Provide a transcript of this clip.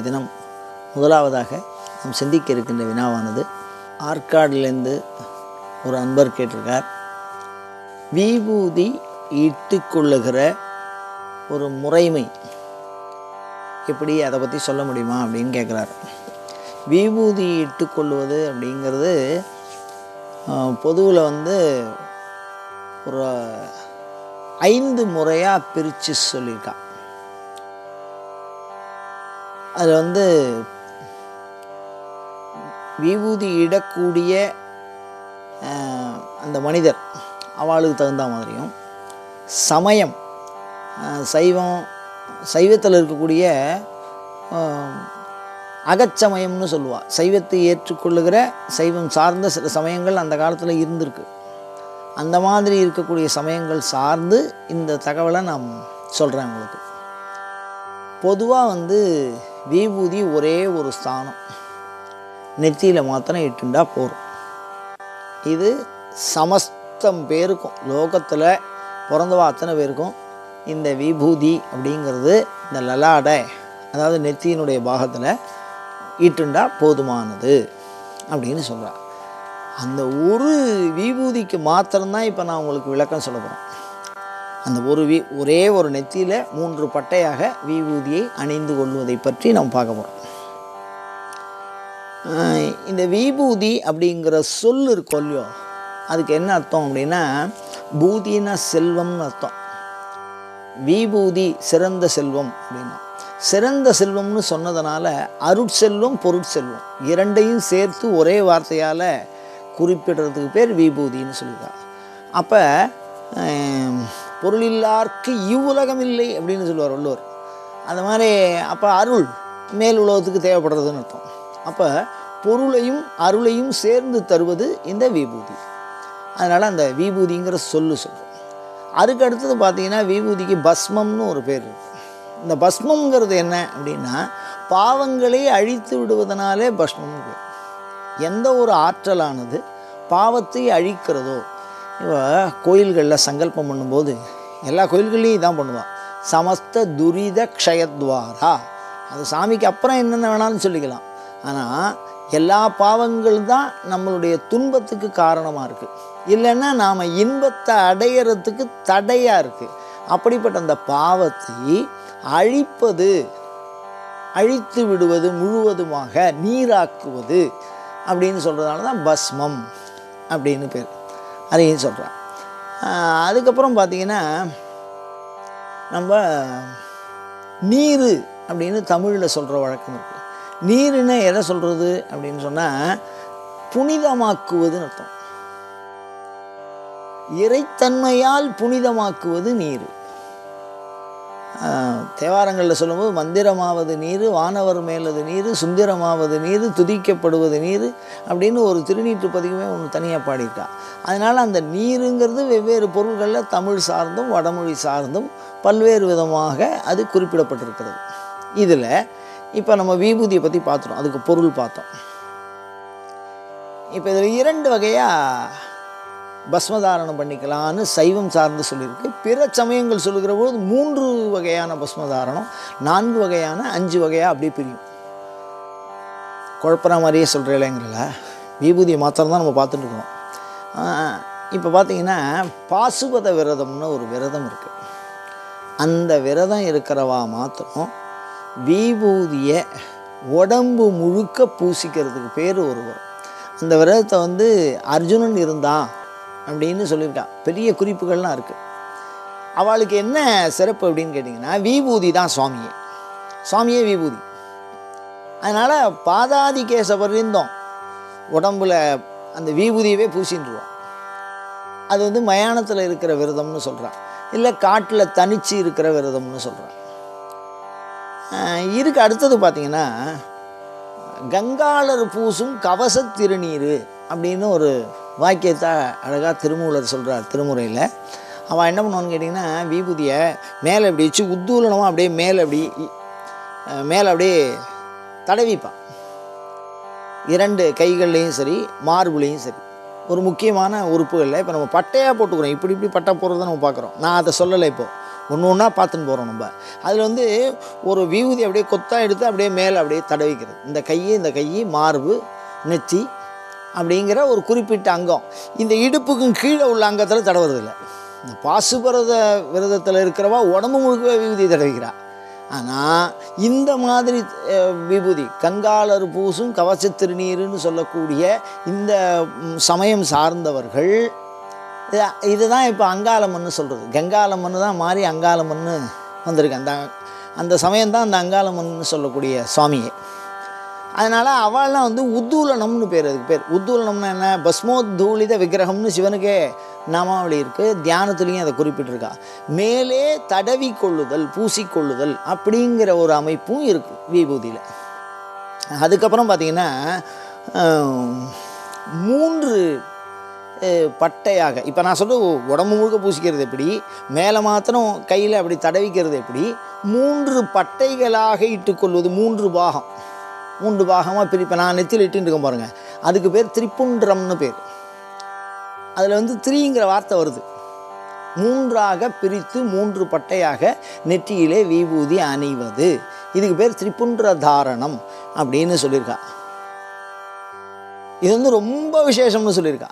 இன்றைய தினம் முதலாவதாக நாம் சிந்திக்க இருக்கின்ற வினாவானது, ஆற்காடிலேருந்து ஒரு அன்பர் கேட்டிருக்கார், விபூதி இட்டுக்கொள்ளுகிற ஒரு முறைமை எப்படி, அதை பற்றி சொல்ல முடியுமா அப்படின்னு கேட்குறாரு. விபூதி இட்டுக்கொள்வது அப்படிங்கிறது பொதுவில் ஒரு 5 முறையாக பிரித்து சொல்லியிருக்கா. அதில் விபூதி இடக்கூடிய அந்த மனிதர் அவளுக்கு தகுந்த மாதிரியும், சமயம் சைவத்தில் இருக்கக்கூடிய அகச்சமயம்னு சொல்லுவாள். சைவத்தை ஏற்றுக்கொள்ளுகிற சைவம் சார்ந்த சில சமயங்கள் அந்த காலத்தில் இருந்திருக்கு. அந்த மாதிரி இருக்கக்கூடிய சமயங்கள் சார்ந்து இந்த தகவலை நான் சொல்கிறேன் உங்களுக்கு. பொதுவாக விபூதி ஒரே ஒரு ஸ்தானம், நெத்தியில் மாத்திரம் இட்டுண்டா போகிறோம். இது சமஸ்தம் பேருக்கும், லோகத்தில் பிறந்தவா அத்தனை பேருக்கும் இந்த விபூதி அப்படிங்கிறது இந்த லலாடை, அதாவது நெத்தியினுடைய பாகத்தில் இட்டுண்டா போதுமானது அப்படின்னு சொல்கிறார். அந்த ஒரு விபூதிக்கு மாத்திரம்தான் இப்போ நான் உங்களுக்கு விளக்கம் சொல்ல போகிறேன். அந்த ஒரே ஒரு நெத்தியில் 3 பட்டையாக விபூதியை அணிந்து கொள்வதை பற்றி நாம் பார்க்க போகிறோம். இந்த விபூதி அப்படிங்கிற சொல் இருக்கோ இல்லையோ, அதுக்கு என்ன அர்த்தம் அப்படின்னா, பூதினா செல்வம்னு அர்த்தம். விபூதி சிறந்த செல்வம் அப்படின்னா, சிறந்த செல்வம்னு சொன்னதுனால அருட்செல்வம் பொருட்செல்வம் இரண்டையும் சேர்த்து ஒரே வார்த்தையால் குறிப்பிடுறதுக்கு பேர் விபூதின்னு சொல்லியிருக்காங்க. அப்போ பொருளில்லார்க்கு இவ்வுலகம் இல்லை அப்படின்னு சொல்லுவார் வள்ளுவர். அந்த மாதிரி அப்போ அருள் மேல் உலகத்துக்கு தேவைப்படுறதுன்னு அர்த்தம். அப்போ பொருளையும் அருளையும் சேர்ந்து தருவது இந்த விபூதி. அதனால் அந்த விபூதிங்கிற சொல்கிறோம். அதுக்கு அடுத்தது பார்த்திங்கன்னா, விபூதிக்கு பஸ்மம்னு ஒரு பேர் இருக்குது. இந்த பஸ்மங்கிறது என்ன அப்படின்னா, பாவங்களை அழித்து விடுவதனாலே பஸ்மம்னு பேர். எந்த ஒரு ஆற்றலானது பாவத்தை அழிக்கிறதோ, கோயில்களில் சங்கல்பம் பண்ணும்போது எல்லா கோயில்கள்லையும் இதான் பண்ணுவான், சமஸ்த துரித க்ஷயத்வாரா. அது சாமிக்கு அப்புறம் என்னென்ன வேணாலும் சொல்லிக்கலாம். ஆனால் எல்லா பாவங்கள் தான் நம்மளுடைய துன்பத்துக்கு காரணமாக இருக்குது, இல்லைன்னா நாம் இன்பத்தை அடையிறதுக்கு தடையாக இருக்குது. அப்படிப்பட்ட அந்த பாவத்தை அழித்து விடுவது, முழுவதுமாக நீராக்குவது அப்படின்னு சொல்கிறதுனால தான் பஸ்மம் அப்படின்னு பேர். அதையும் சொல்கிறான். அதுக்கப்புறம் பார்த்திங்கன்னா, நம்ம நீர் அப்படின்னு தமிழில் சொல்கிற வழக்கம் இருக்குது. நீருன்னு எதை சொல்கிறது அப்படின்னு சொன்னால், புனிதமாக்குவதுன்னு அர்த்தம். இறைத்தன்மையால் புனிதமாக்குவது நீர். தேவாரங்களில் சொல்லும்போது, மந்திரமாவது நீர், வானவர் மேலது நீர், சுந்திரமாவது நீர், துதிக்கப்படுவது நீர் அப்படின்னு ஒரு திருநீற்று பதிவுமே ஒன்று தனியாக பாடியிருக்கா. அதனால் அந்த நீருங்கிறது வெவ்வேறு பொருள்களில் தமிழ் சார்ந்தும் வடமொழி சார்ந்தும் பல்வேறு விதமாக அது குறிப்பிடப்பட்டிருக்கிறது. இதில் இப்போ நம்ம விபூதியை பற்றி பார்த்துட்டோம், அதுக்கு பொருள் பார்த்தோம். இப்போ இதில் 2 வகையாக பஸ்மதாரணம் பண்ணிக்கலான்னு சைவம் சார்ந்து சொல்லியிருக்கு. பிற சமயங்கள் சொல்லுகிற போது 3 வகையான பஸ்மதாரணம், 4 வகையான 5 வகையாக அப்படியே பிரியும். குழப்பற மாதிரியே சொல்கிறேங்கள, விபூதியை மாத்திரம் தான் நம்ம பார்த்துட்டு இருக்கோம். இப்போ பார்த்திங்கன்னா, பாசுபத விரதம்னு ஒரு விரதம் இருக்குது. அந்த விரதம் இருக்கிறவா மாத்திரம் விபூதியை உடம்பு முழுக்க பூசிக்கிறதுக்கு பேர் ஒருவர். அந்த விரதத்தை அர்ஜுனன் இருந்தான் அப்படின்னு சொல்லியிருக்கான். பெரிய குறிப்புகள்லாம் இருக்குது. அவளுக்கு என்ன சிறப்பு அப்படின்னு கேட்டிங்கன்னா, விபூதி தான் சுவாமியே விபூதி. அதனால் பாதாதி கேசவரிந்தோம் உடம்பில் அந்த விபூதியவே பூசின்றுவான். அது மயானத்தில் இருக்கிற விரதம்னு சொல்கிறான், இல்லை காட்டில் தனிச்சு இருக்கிற விரதம்னு சொல்கிறான். இதுக்கு அடுத்தது பார்த்திங்கன்னா, கங்காளர் பூசும் கவச திருநீர் அப்படின்னு ஒரு வாக்கியத்தை அழகாக திருமூலர் சொல்கிறார் திருமுறையில். அவன் என்ன பண்ணுவான்னு கேட்டிங்கன்னா, விபூதியை மேலே இப்படி வச்சு உத்தூலனமாக அப்படியே மேலே அப்படியே தடவிப்பான். 2 கைகள்லேயும் சரி, மார்புலேயும் சரி, ஒரு முக்கியமான உறுப்புகளில். இப்போ நம்ம பட்டையாக போட்டுக்கிறோம், இப்படி பட்டை போடுறத நம்ம பார்க்குறோம். நான் அதை சொல்லலை. இப்போது ஒன்று ஒன்றா பார்த்துன்னு போகிறோம் நம்ம. அதில் வந்து ஒரு விபூதி அப்படியே கொத்தாக எடுத்து அப்படியே மேலே அப்படியே தடவிக்கிறது. இந்த கை மார்பு நெற்றி அப்படிங்கிற ஒரு குறிப்பிட்ட அங்கம். இந்த இடுப்புக்கும் கீழே உள்ள அங்கத்தில் தடவுறதில்லை. இந்த பாசுபரத விரதத்தில் இருக்கிறவா உடம்பு முழுக்கவே விபூதி தடவிக்கிறா. ஆனால் இந்த மாதிரி விபூதி கங்காளர் பூசும் கவச திருநீருன்னு சொல்லக்கூடிய இந்த சமயம் சார்ந்தவர்கள் இதுதான் இப்போ அங்காளம்மன்னு சொல்கிறது. கங்காளம்மன்னு தான் மாறி அங்காளம்மன்னு வந்திருக்கு. அந்த சமயம்தான் அந்த அங்காளம்மன்னு சொல்லக்கூடிய சுவாமியே. அதனால் அவள்லாம் வந்து உத்தூலனம்னு பேர். அதுக்கு பேர் உத்தூலனம்னா என்ன? பஸ்மோத்தூளித விக்கிரகம்னு சிவனுக்கே நாமாவளி இருக்குது. தியானத்துலேயும் அதை குறிப்பிட்டிருக்கா. மேலே தடவி கொள்ளுதல், பூசிக்கொள்ளுதல் அப்படிங்கிற ஒரு அமைப்பும் இருக்குது விபூதியில். அதுக்கப்புறம் பார்த்திங்கன்னா 3 பட்டையாக, இப்போ நான் சொல்கிறது உடம்பு முழுக்க பூசிக்கிறது எப்படி, மேலே மாத்திரம் கையில் அப்படி தடவிக்கிறது எப்படி, 3 பட்டைகளாக இட்டுக்கொள்வது. 3 பாகமாக பிரிப்பேன். நான் நெத்தியில் இட்டுன்னு இருக்கேன் பாருங்கள், அதுக்கு பேர் திரிப்புன்றம்னு பேர். அதில் வந்து திரிங்கிற வார்த்தை வருது. 3ஆக பிரித்து 3 பட்டையாக நெற்றியிலே விபூதி அணிவது, இதுக்கு பேர் திரிப்புன்ற தாரணம் அப்படின்னு சொல்லியிருக்கா. இது வந்து ரொம்ப விசேஷம்னு சொல்லியிருக்கா.